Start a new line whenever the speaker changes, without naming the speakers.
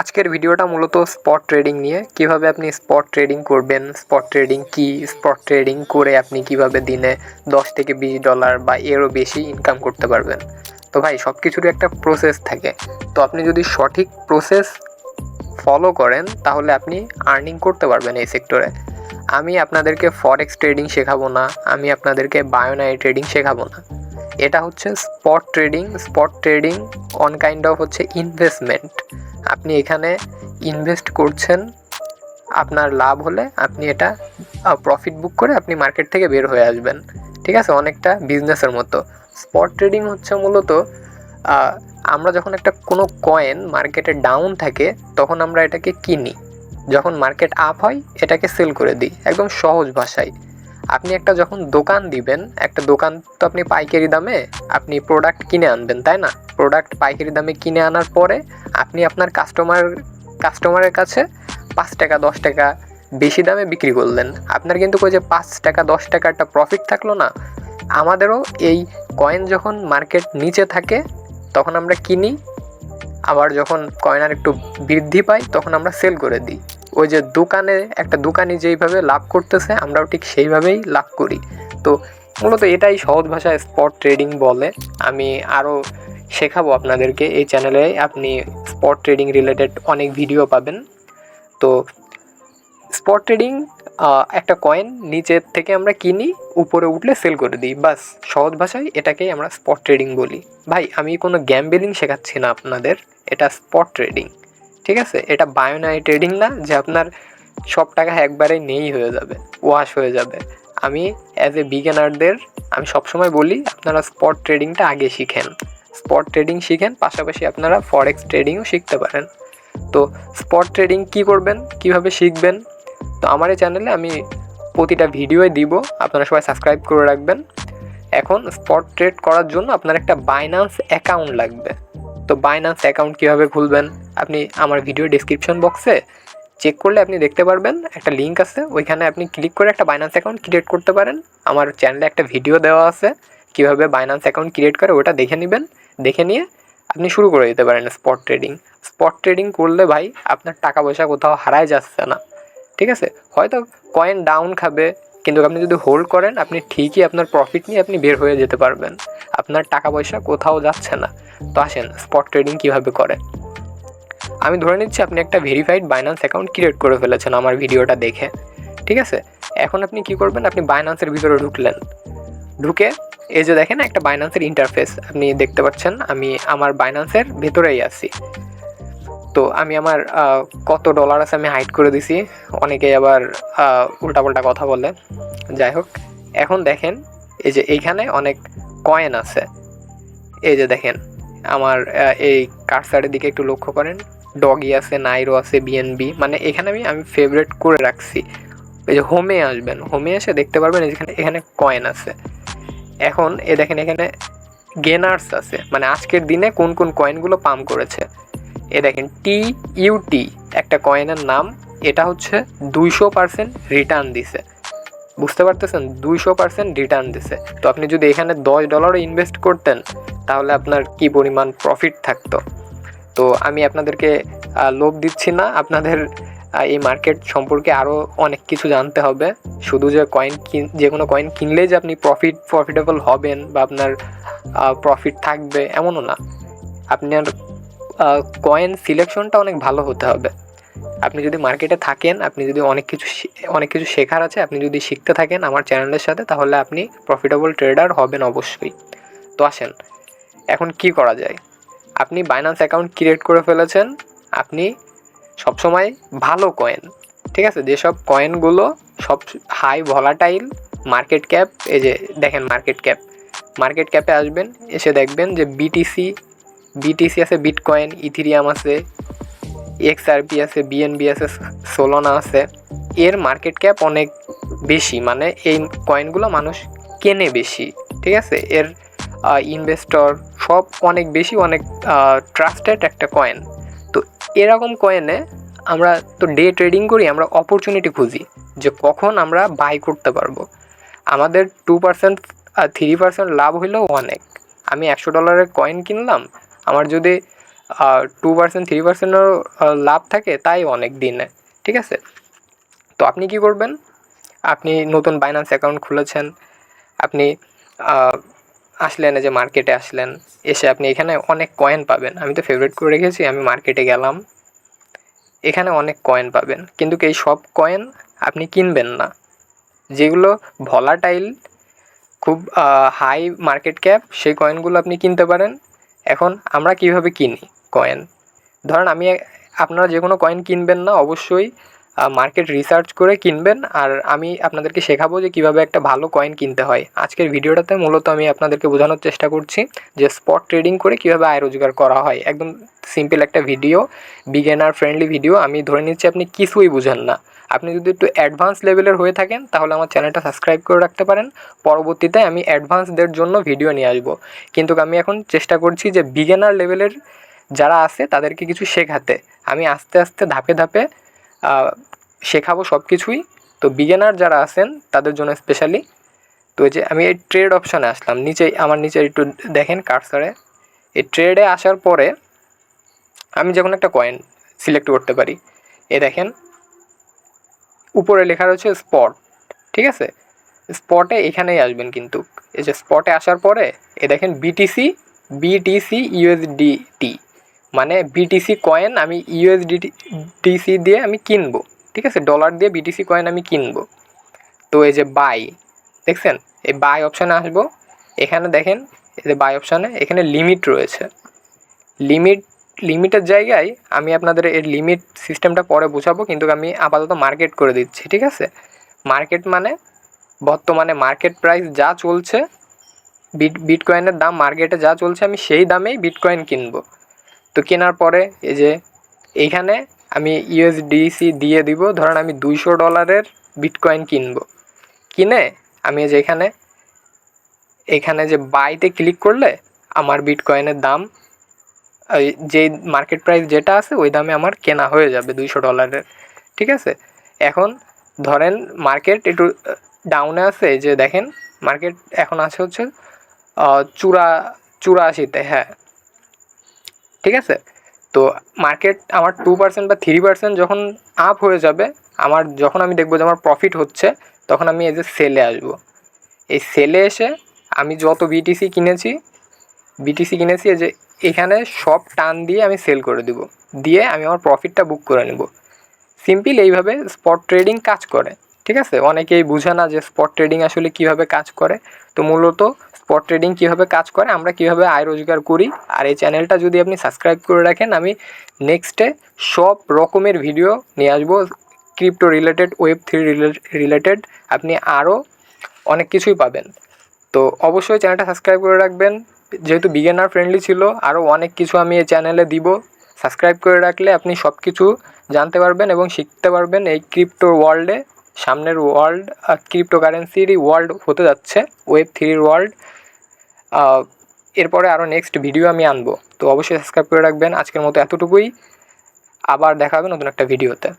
আজকের ভিডিওটা মূলত স্পট ট্রেডিং নিয়ে। কিভাবে আপনি স্পট ট্রেডিং করবেন, স্পট ট্রেডিং কি, স্পট ট্রেডিং করে আপনি কিভাবে দিনে $10 থেকে $20 বা এরও বেশি ইনকাম করতে পারবেন। তো ভাই, সব কিছুরই একটা প্রসেস থাকে। তো আপনি যদি সঠিক প্রসেস ফলো করেন তাহলে আপনি আর্নিং করতে পারবেন এই সেক্টরে। আমি আপনাদেরকে ফরেক্স ট্রেডিং শেখাবো না, আমি আপনাদেরকে বায়োনারি ট্রেডিং শেখাবো না। এটা হচ্ছে spot trading. Spot trading on kind of হচ্ছে ইনভেস্টমেন্ট। আপনি এখানে ইনভেস্ট করছেন, আপনার লাভ হলে আপনি এটা প্রফিট বুক করে আপনি মার্কেট থেকে বের হয়ে আসবেন। ঠিক আছে, অনেকটা বিজনেসের মতো। স্পট ট্রেডিং হচ্ছে মূলত আমরা যখন একটা কোনো কয়েন মার্কেটে ডাউন থাকে তখন আমরা এটাকে কিনি, যখন মার্কেট আপ হয় এটাকে সেল করে দিই। একদম সহজ ভাষায়, আপনি একটা যখন দোকান দিবেন, একটা দোকান তো আপনি পাইকারি দামে আপনি প্রোডাক্ট কিনে আনবেন, তাই না? প্রোডাক্ট পাইকারি দামে কিনে আনার পরে আপনি আপনার কাস্টমারের কাছে 5 টাকা 10 টাকা বেশি দামে বিক্রি করলেন। আপনার কিন্তু ওই যে 5 টাকা 10 টাকা একটা প্রফিট থাকলো না? আমাদেরও এই কয়েন যখন মার্কেট নিচে থাকে তখন আমরা কিনি, আবার যখন কয়েন আর একটু বৃদ্ধি পাই তখন আমরা সেল করে দিই। ওই যে একটা দোকানি যেইভাবে লাভ করতেছে আমরাও ঠিক সেইভাবেই লাভ করি। তো মূলত এটাই সহজ ভাষায় স্পট ট্রেডিং বলে। আমি আরও শেখাবো আপনাদেরকে এই চ্যানেলে। আপনি স্পট ট্রেডিং রিলেটেড অনেক ভিডিও পাবেন। তো স্পট ট্রেডিং একটা কয়েন নিচের থেকে আমরা কিনি, উপরে উঠলে সেল করে দিই, বাস। সহজ ভাষায় এটাকেই আমরা স্পট ট্রেডিং বলি। ভাই, আমি কোনো গ্যাম্বলিং শেখাচ্ছি না আপনাদের, এটা স্পট ট্রেডিং। ঠিক আছে, এটা বায়োনারি ট্রেডিং না যে আপনার সব টাকা একবারে নেই হয়ে যাবে, ওয়াশ হয়ে যাবে। আমি অ্যাজ এ বিগিনারদের আমি সবসময় বলি আপনারা স্পট ট্রেডিংটা আগে শিখেন। স্পট ট্রেডিং শিখেন, পাশাপাশি আপনারা ফরেক্স ট্রেডিংও শিখতে পারেন। তো স্পট ট্রেডিং কী করবেন, কিভাবে শিখবেন? তো আমার এই চ্যানেলে আমি প্রতিটা ভিডিওই দিব, আপনারা সবাই সাবস্ক্রাইব করে রাখবেন। এখন স্পট ট্রেড করার জন্য আপনার একটা বাইন্যান্স অ্যাকাউন্ট লাগবে। তো বাইন্যান্স অ্যাকাউন্ট কীভাবে খুলবেন, আপনি আমার ভিডিও ডেসক্রিপশন বক্সে চেক করলে আপনি দেখতে পারবেন, একটা লিঙ্ক আছে, ওইখানে আপনি ক্লিক করে একটা বাইন্যান্স অ্যাকাউন্ট ক্রিয়েট করতে পারেন। আমার চ্যানেলে একটা ভিডিও দেওয়া আছে কীভাবে বাইন্যান্স অ্যাকাউন্ট ক্রিয়েট করে, ওটা দেখে নেবেন। দেখে নিয়ে আপনি শুরু করে দিতে পারেন স্পট ট্রেডিং। স্পট ট্রেডিং করলে ভাই আপনার টাকা পয়সা কোথাও হারায় যাচ্ছে না। ঠিক আছে, হয়তো কয়েন ডাউন খাবে, কিন্তু আপনি যদি হোল্ড করেন আপনি ঠিকই আপনার প্রফিট নিয়ে আপনি বের হয়ে যেতে পারবেন। আপনার টাকা পয়সা কোথাও যাচ্ছে না। তো আসেন স্পট ট্রেডিং কীভাবে করে। আমি ধরে নিচ্ছি আপনি একটা ভেরিফাইড বাইন্যান্স অ্যাকাউন্ট ক্রিয়েট করে ফেলেছেন আমার ভিডিওটা দেখে। ঠিক আছে, এখন আপনি কি করবেন, আপনি বাইন্যান্সের ভিতরে ঢুকলেন। ঢুকে এই যে দেখেন একটা বাইন্যান্সের ইন্টারফেস আপনি দেখতে পাচ্ছেন। আমি আমার বাইন্যান্সের ভেতরেই আছি। তো আমি আমার কত ডলার আছে আমি হাইড করে দিছি। অনেকেই আবার উল্টাপাল্টা কথা বলে, যাই হোক। এখন দেখেন এই যে এইখানে অনেক কয়েন আছে। এই যে দেখেন আমার এই কার্সারের দিকে একটু লক্ষ্য করেন, ডগি আছে, নাইরো আছে, বিএনবি, মানে এখানে আমি ফেভারিট করে রাখছি। এই যে হোমে আসবেন, হোমে এসে দেখতে পারবেন এখানে কয়েন আছে। এখন দেখেন এখানে গেনার্স আছে, মানে আজকের দিনে কোন কোন কয়েনগুলো পাম্প করেছে। দেখেন TUT একটা কয়েনের নাম, এটা হচ্ছে 200% রিটার্ন দিছে। বুঝতে পারতেছেন, 200% রিটার্ন দিছে। তো আপনি যদি এখানে $10 ইনভেস্ট করতেন তাহলে আপনার কি পরিমাণ প্রফিট থাকতো। তো আমি আপনাদেরকে লোভ দিচ্ছি না, আপনাদের এই মার্কেট সম্পর্কে আরও অনেক কিছু জানতে হবে। শুধু যে যে কোনো কয়েন কিনলেই যে আপনি প্রফিটেবল হবেন বা আপনার প্রফিট থাকবে এমনও না। আপনার কয়েন সিলেকশনটা অনেক ভালো হতে হবে। আপনি যদি মার্কেটে থাকেন, আপনি যদি অনেক কিছু শেখার আছে, আপনি যদি শিখতে থাকেন আমার চ্যানেলের সাথে, তাহলে আপনি প্রফিটেবল ট্রেডার হবেন অবশ্যই। তো আসেন এখন কি করা যায়। আপনি বাইন্যান্স অ্যাকাউন্ট ক্রিয়েট করে ফেলেছেন। আপনি সবসময় ভালো কয়েন, ঠিক আছে, যেসব কয়েনগুলো সব হাই ভলাটাইল, মার্কেট ক্যাপ, এই যে দেখেন মার্কেট ক্যাপে আসবেন, এসে দেখবেন যে বিটিসি আছে, বিটকয়েন, ইথিরিয়াম আছে, XRP আছে, বিএনবি আছে, সোলানা আছে। এর মার্কেট ক্যাপ অনেক বেশি, মানে এই কয়েনগুলো মানুষ কেনে বেশি। ঠিক আছে, এর ইনভেস্টর সব অনেক বেশি, অনেক ট্রাস্টেড একটা কয়েন। তো এরকম কয়েনে আমরা তো ডে ট্রেডিং করি, আমরা অপরচুনিটি খুঁজি যে কখন আমরা বাই করতে পারবো। আমাদের 2% 3% লাভ হইলেও অনেক। আমি $100 কয়েন কিনলাম, আমার যদি 2% 3%ও লাভ থাকে, তাই অনেক দিনে। ঠিক আছে, তো আপনি কি করবেন, আপনি নতুন বাইন্যান্স অ্যাকাউন্ট খুলেছেন, আপনি আসলেন, এই যে মার্কেটে আসলেন, এসে আপনি এখানে অনেক কয়েন পাবেন। আমি তো ফেভারিট করে রেখেছি, আমি মার্কেটে গেলাম, এখানে অনেক কয়েন পাবেন, কিন্তু এই সব কয়েন আপনি কিনবেন না। যেগুলো ভলাটাইল, খুব হাই মার্কেট ক্যাপ, সেই কয়েনগুলো আপনি কিনতে পারেন। এখন আমরা কিভাবে কিনি কয়েন, ধরেন আপনারা যে কোনো কয়েন কিনবেন না, অবশ্যই মার্কেট রিসার্চ করে কিনবেন। আর আমি আপনাদেরকে শেখাবো যে কীভাবে একটা ভালো কয়েন কিনতে হয়। আজকের ভিডিওটাতে মূলত আমি আপনাদেরকে বোঝানোর চেষ্টা করছি যে স্পট ট্রেডিং করে কীভাবে আয় রোজগার করা হয়। একদম সিম্পল একটা ভিডিও, বিগিনার ফ্রেন্ডলি ভিডিও। আমি ধরে নিচ্ছি আপনি কিছুই বুঝেন না। আপনি যদি একটু অ্যাডভান্স লেভেলের হয়ে থাকেন তাহলে আমার চ্যানেলটা সাবস্ক্রাইব করে রাখতে পারেন। পরবর্তীতে আমি অ্যাডভান্সদের জন্য ভিডিও নিয়ে আসবো, কিন্তু আমি এখন চেষ্টা করছি যে বিগিনার লেভেলের যারা আছে তাদেরকে কিছু শেখাতে। আমি আস্তে আস্তে ধাপে ধাপে শেখাবো সব কিছুই। তো বিগিনার যারা আছেন তাদের জন্য স্পেশালি। তো এই যে আমি এই ট্রেড অপশানে আসলাম, আমার নিচে একটু দেখেন কার্সারে। এই ট্রেডে আসার পরে আমি যখন একটা কয়েন সিলেক্ট করতে পারি, এ দেখেন উপরে লেখা রয়েছে স্পট। ঠিক আছে, স্পটে এখানেই আসবেন, কিন্তু এই যে স্পটে আসার পরে এ দেখেন বিটিসি ইউএসডিটি, মানে বিটিসি কয়েন আমি ইউএসডিটিসি দিয়ে আমি কিনবো। ঠিক আছে, ডলার দিয়ে বিটিসি কয়েন আমি কিনবো। তো এই যে বাই, দেখছেন, এই বাই অপশানে আসবো। এখানে দেখেন এই যে বাই অপশানে এখানে লিমিট রয়েছে। লিমিটের জায়গায় আমি আপনাদের এর লিমিট সিস্টেমটা পরে বোঝাবো, কিন্তু আমি আপাতত মার্কেট করে দিচ্ছি। ঠিক আছে, মার্কেট মানে বর্তমানে মার্কেট প্রাইস যা চলছে, বিটকয়েনের দাম মার্কেটে যা চলছে আমি সেই দামেই বিটকয়েন কিনবো। তো কেনার পরে এই যে এইখানে আমি ইউএসডিসি দিয়ে দিব। ধরেন আমি $200 বিটকয়েন কিনবো, কিনে আমি যে এখানে যে বাইতে ক্লিক করলে আমার বিটকয়েনের দাম যে মার্কেট প্রাইস যেটা আছে ওই দামে আমার কেনা হয়ে যাবে $200। ঠিক আছে, এখন ধরেন মার্কেট একটু ডাউনে আছে, যে দেখেন মার্কেট এখন আছে হচ্ছে 84-তে। হ্যাঁ, ঠিক আছে, তো মার্কেট আমার 2% বা 3% যখন আপ হয়ে যাবে, যখন আমি দেখবো যে আমার প্রফিট হচ্ছে, তখন আমি এই যে সেলে আসবো। এই সেলে এসে আমি যত বিটিসি কিনেছি এই যে এখানে সব টান দিয়ে আমি সেল করে দিব, দিয়ে আমি আমার প্রফিটটা বুক করে নেব। সিম্পল এইভাবে স্পট ট্রেডিং কাজ করে। ঠিক আছে, অনেকেই বুঝে না যে স্পট ট্রেডিং আসলে কিভাবে কাজ করে। তো মূলত স্পট ট্রেডিং কীভাবে কাজ করে, আমরা কিভাবে আয় রোজগার করি, আর এই চ্যানেলটা যদি আপনি সাবস্ক্রাইব করে রাখেন, আমি নেক্সটে সব রকমের ভিডিও নিয়ে আসবো, ক্রিপ্টো রিলেটেড, Web3 রিলেটেড, আপনি আরও অনেক কিছুই পাবেন। তো অবশ্যই চ্যানেলটা সাবস্ক্রাইব করে রাখবেন, যেহেতু বিগিনার ফ্রেন্ডলি ছিল। আরও অনেক কিছু আমি এই চ্যানেলে দিব, সাবস্ক্রাইব করে রাখলে আপনি সব কিছু জানতে পারবেন এবং শিখতে পারবেন। এই ক্রিপ্টোর ওয়ার্ল্ডে, সামনের ওয়ার্ল্ড ক্রিপ্টোকারেন্সিরই ওয়ার্ল্ড হতে যাচ্ছে, Web3 ওয়ার্ল্ড। এরপরে আরও নেক্সট ভিডিও আমি আনবো, তো অবশ্যই সাবস্ক্রাইব করে রাখবেন। আজকের মতো এতটুকুই, আবার দেখা হবে নতুন একটা ভিডিওতে।